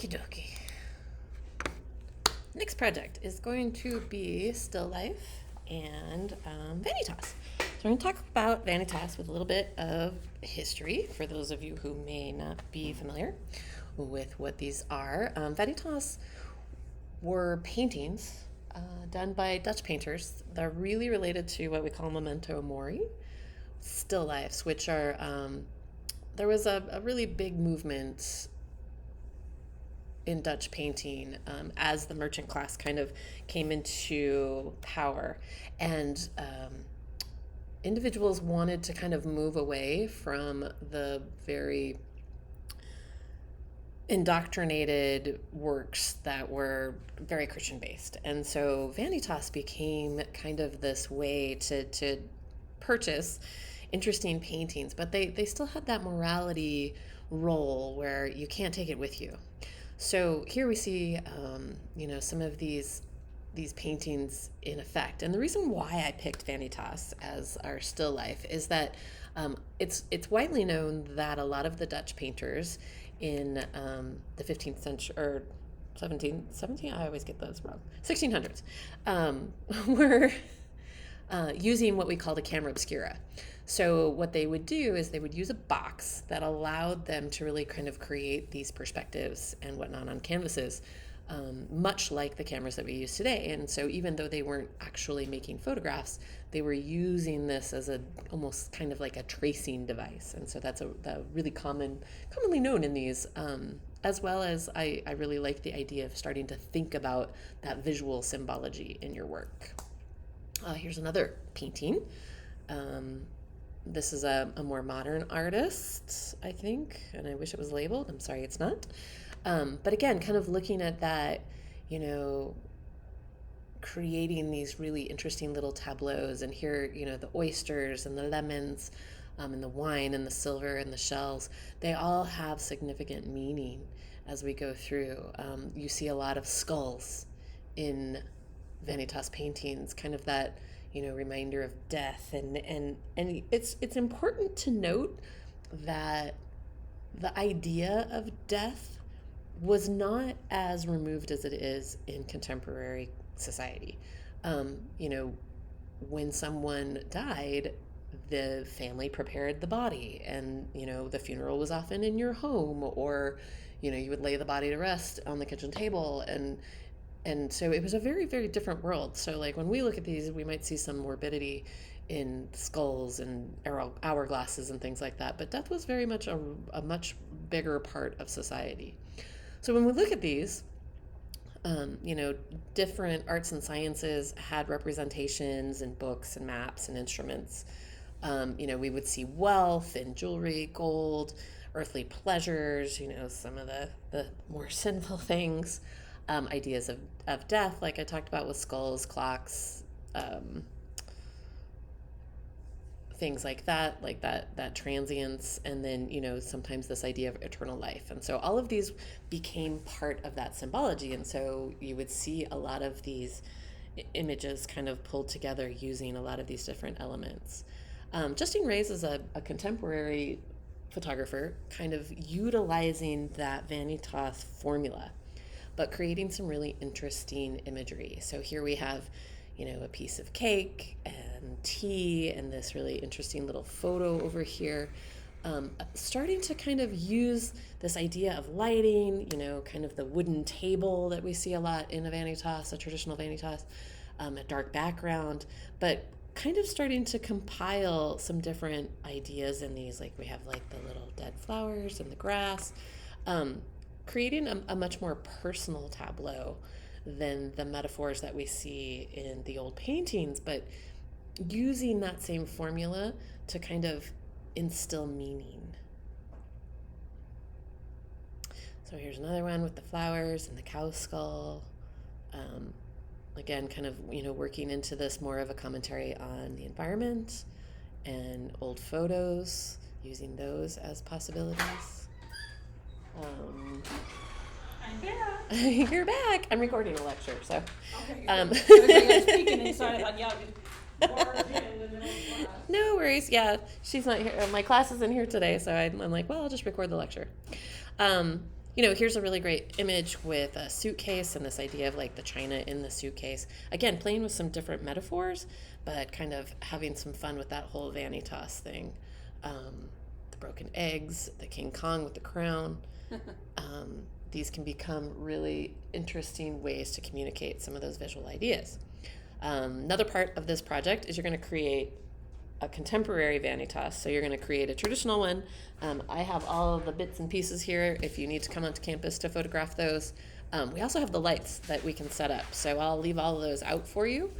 Okie dokie. Next project is going to be still life and Vanitas. So we're going to talk about Vanitas with a little bit of history for those of you who may not be familiar with what these are. Vanitas were paintings done by Dutch painters. They're really related to what we call memento mori, still lifes, which are, there was a really big movement in Dutch painting as the merchant class kind of came into power. And individuals wanted to kind of move away from the very indoctrinated works that were very Christian based. And so Vanitas became kind of this way to purchase interesting paintings, but they still had that morality role where you can't take it with you. So here we see, some of these paintings in effect. And the reason why I picked Vanitas as our still life is that it's widely known that a lot of the Dutch painters in the 15th century, or 17, I always get those wrong, 1600s, were using what we called a camera obscura. So what they would do is they would use a box that allowed them to really kind of create these perspectives and whatnot on canvases, much like the cameras that we use today. And so even though they weren't actually making photographs, they were using this as almost kind of like a tracing device. And so that's a really commonly known in these, as well as I really like the idea of starting to think about that visual symbology in your work. Here's another painting. This is a more modern artist, I think, and I wish it was labeled. I'm sorry it's not. But again, kind of looking at that, creating these really interesting little tableaus. And here, the oysters and the lemons and the wine and the silver and the shells, they all have significant meaning as we go through. You see a lot of skulls in Vanitas paintings, kind of that, reminder of death. And it's important to note that the idea of death was not as removed as it is in contemporary society. When someone died, the family prepared the body, and the funeral was often in your home, or you would lay the body to rest on the kitchen table, and so it was a very, very different world. So like when we look at these, we might see some morbidity in skulls and hourglasses and things like that, but death was very much a much bigger part of society. So when we look at these, different arts and sciences had representations in books and maps and instruments. We would see wealth and jewelry, gold, earthly pleasures, some of the more sinful things, ideas of death, like I talked about with skulls, clocks, things like that transience, and then sometimes this idea of eternal life. And so all of these became part of that symbology, and so you would see a lot of these images kind of pulled together using a lot of these different elements. Justine Reyes is a contemporary photographer, kind of utilizing that Vanitas formula, but creating some really interesting imagery. So here we have a piece of cake and tea and this really interesting little photo over here, starting to kind of use this idea of lighting, kind of the wooden table that we see a lot in a traditional Vanitas, a dark background, but kind of starting to compile some different ideas in these. Like we have like the little dead flowers and the grass, creating a much more personal tableau than the metaphors that we see in the old paintings, but using that same formula to kind of instill meaning. So here's another one with the flowers and the cow skull. Again, kind of, working into this more of a commentary on the environment and old photos, using those as possibilities. I'm back. You're back. I'm recording a lecture, so. Okay. I was speaking inside. I thought, yeah, barged in the middle of class. No worries. Yeah, she's not here. My class isn't here today, so I'm like, well, I'll just record the lecture. Here's a really great image with a suitcase and this idea of like the china in the suitcase. Again, playing with some different metaphors, but kind of having some fun with that whole Vanitas thing. The broken eggs, the King Kong with the crown. These can become really interesting ways to communicate some of those visual ideas. Another part of this project is you're going to create a contemporary Vanitas. So you're going to create a traditional one. I have all of the bits and pieces here if you need to come onto campus to photograph those. We also have the lights that we can set up. So I'll leave all of those out for you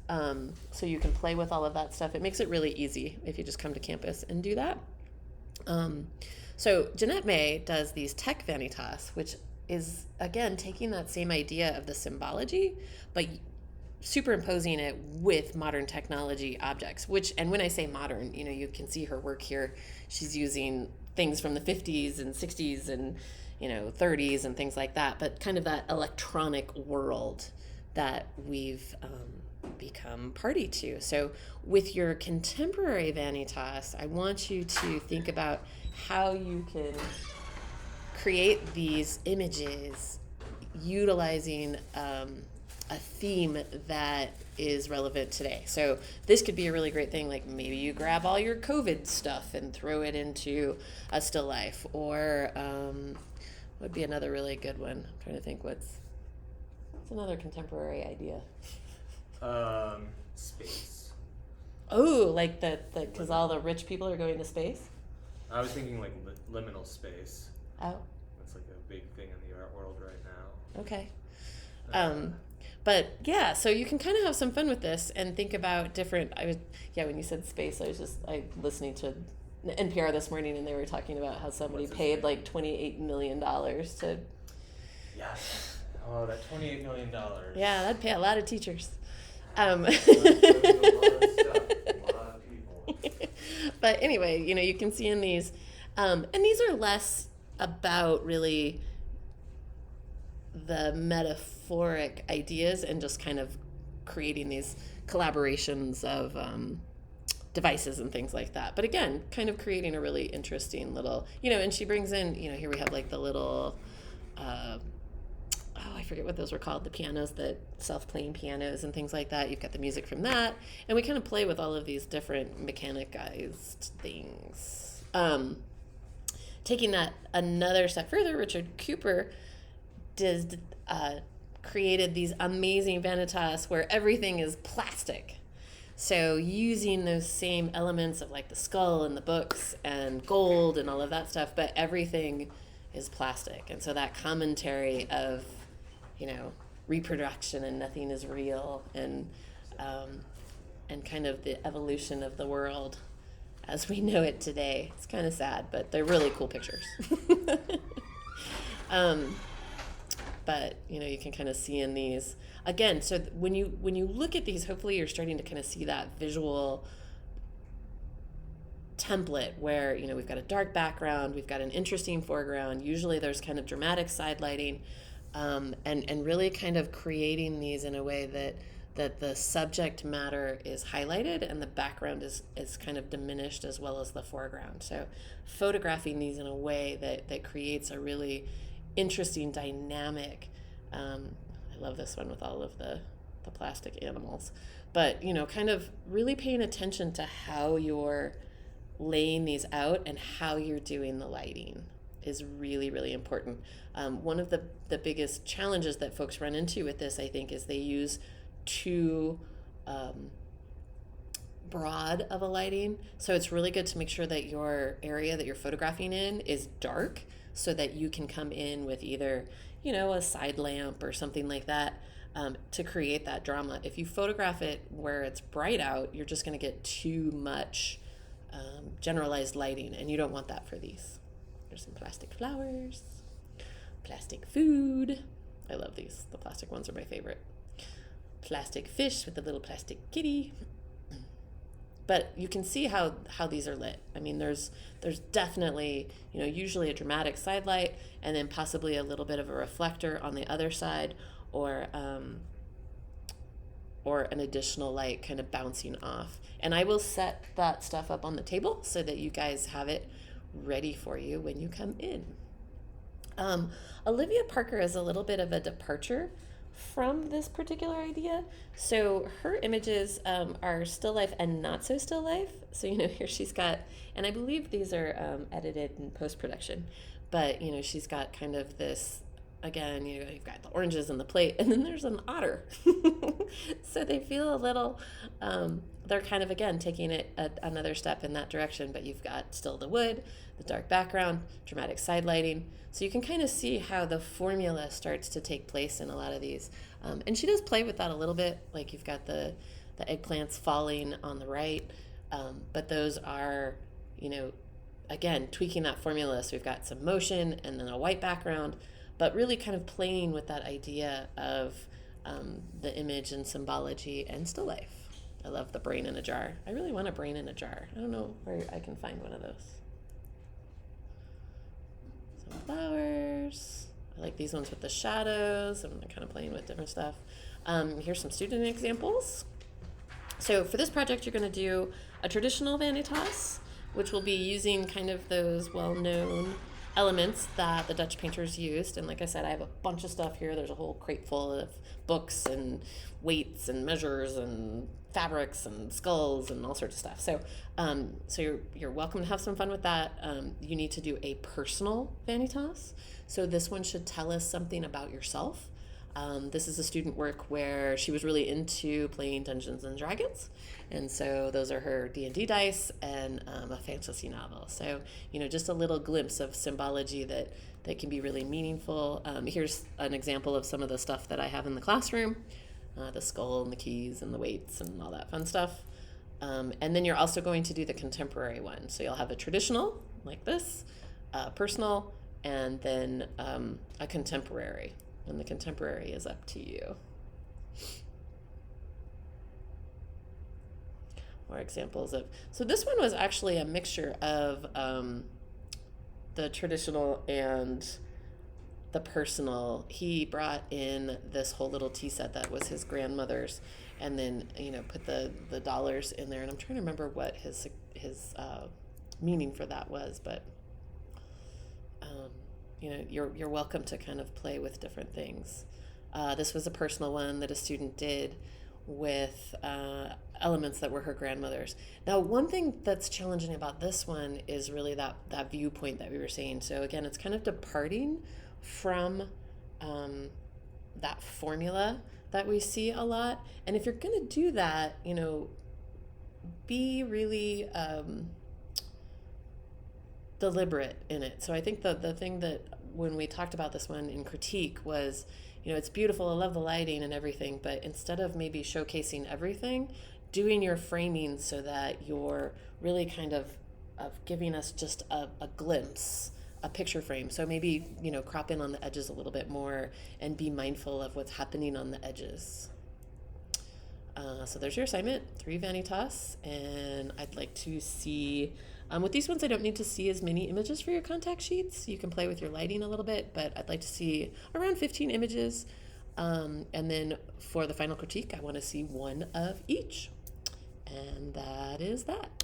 so you can play with all of that stuff. It makes it really easy if you just come to campus and do that. So Jeanette May does these tech Vanitas, which is, again, taking that same idea of the symbology, but superimposing it with modern technology objects, and when I say modern, you can see her work here. She's using things from the 50s and 60s and, 30s and things like that, but kind of that electronic world that we've become party to. So with your contemporary Vanitas, I want you to think about how you can create these images utilizing a theme that is relevant today. So this could be a really great thing, like maybe you grab all your COVID stuff and throw it into a still life, or would be another really good one. I'm trying to think what's another contemporary idea. Space. Oh, like because all the rich people are going to space? I was thinking like liminal space. Oh. That's like a big thing in the art world right now. Okay. But yeah, so you can kind of have some fun with this and think about different. When you said space, I was listening to NPR this morning, and they were talking about how somebody paid like $28 million to. Yes. Oh, that $28 million. Yeah, that'd pay a lot of teachers. A lot of stuff, a lot of people. But anyway, you can see in these, and these are less about really the metaphoric ideas and just kind of creating these collaborations of devices and things like that. But again, kind of creating a really interesting little, and she brings in, here we have like the little, I forget what those were called, the pianos, the self-playing pianos and things like that. You've got the music from that. And we kind of play with all of these different mechanicized things. Taking that another step further, Richard Cooper created these amazing Vanitas where everything is plastic. So using those same elements of like the skull and the books and gold and all of that stuff, but everything is plastic. And so that commentary of, reproduction and nothing is real, and kind of the evolution of the world as we know it today. It's kind of sad, but they're really cool pictures. But you can kind of see in these again. So when you look at these, hopefully you're starting to kind of see that visual template where we've got a dark background, we've got an interesting foreground. Usually there's kind of dramatic side lighting, and really kind of creating these in a way that the subject matter is highlighted and the background is kind of diminished as well as the foreground. So photographing these in a way that creates a really interesting dynamic. I love this one with all of the plastic animals, but kind of really paying attention to how you're laying these out and how you're doing the lighting is really, really important. One of the biggest challenges that folks run into with this, I think, is they use too broad of a lighting. So it's really good to make sure that your area that you're photographing in is dark, so that you can come in with either, a side lamp or something like that, to create that drama. If you photograph it where it's bright out, you're just going to get too much generalized lighting, and you don't want that for these. There's some plastic flowers, plastic food. I love these. The plastic ones are my favorite. Plastic fish with a little plastic kitty. But you can see how these are lit. I mean, there's definitely, usually a dramatic side light, and then possibly a little bit of a reflector on the other side, or an additional light kind of bouncing off. And I will set that stuff up on the table so that you guys have it ready for you when you come in. Um, Olivia Parker is a little bit of a departure from this particular idea. So her images are still life and not so still life. So, here she's got, and I believe these are edited in post production, but, she's got kind of this, again, you've got the oranges and the plate, and then there's an otter. So they feel a little, they're kind of, again, taking it another step in that direction, but you've got still the wood, the dark background, dramatic side lighting. So you can kind of see how the formula starts to take place in a lot of these. And she does play with that a little bit. Like you've got the eggplants falling on the right, but those are, again, tweaking that formula. So we've got some motion and then a white background, but really kind of playing with that idea of the image and symbology and still life. I love the brain in a jar. I really want a brain in a jar. I don't know where I can find one of those. Some flowers. I like these ones with the shadows. I'm kind of playing with different stuff. Here's some student examples. So for this project, you're going to do a traditional vanitas, which will be using kind of those well-known elements that the Dutch painters used. And like I said, I have a bunch of stuff here. There's a whole crate full of books and weights and measures and fabrics and skulls and all sorts of stuff. So you're welcome to have some fun with that. You need to do a personal vanitas. So this one should tell us something about yourself. This is a student work where she was really into playing Dungeons and Dragons, and so those are her D&D dice and a fantasy novel. So just a little glimpse of symbology that can be really meaningful. Here's an example of some of the stuff that I have in the classroom, the skull and the keys and the weights and all that fun stuff. And then you're also going to do the contemporary one. So you'll have a traditional like this, personal, and then a contemporary. And the contemporary is up to you. More examples of, so this one was actually a mixture of the traditional and the personal. He brought in this whole little tea set that was his grandmother's, and then put the dollars in there. And I'm trying to remember what his meaning for that was, but you're welcome to kind of play with different things. This was a personal one that a student did with elements that were her grandmother's. Now, one thing that's challenging about this one is really that viewpoint that we were saying. So again, it's kind of departing from that formula that we see a lot. And if you're going to do that, be really deliberate in it. So I think the thing that when we talked about this one in critique was, it's beautiful, I love the lighting and everything, but instead of maybe showcasing everything, doing your framing so that you're really kind of giving us just a glimpse, a picture frame. So maybe, crop in on the edges a little bit more and be mindful of what's happening on the edges. So there's your assignment, 3 vanitas, and I'd like to see, with these ones I don't need to see as many images for your contact sheets. You can play with your lighting a little bit, but I'd like to see around 15 images. And then for the final critique, I want to see one of each. And that is that.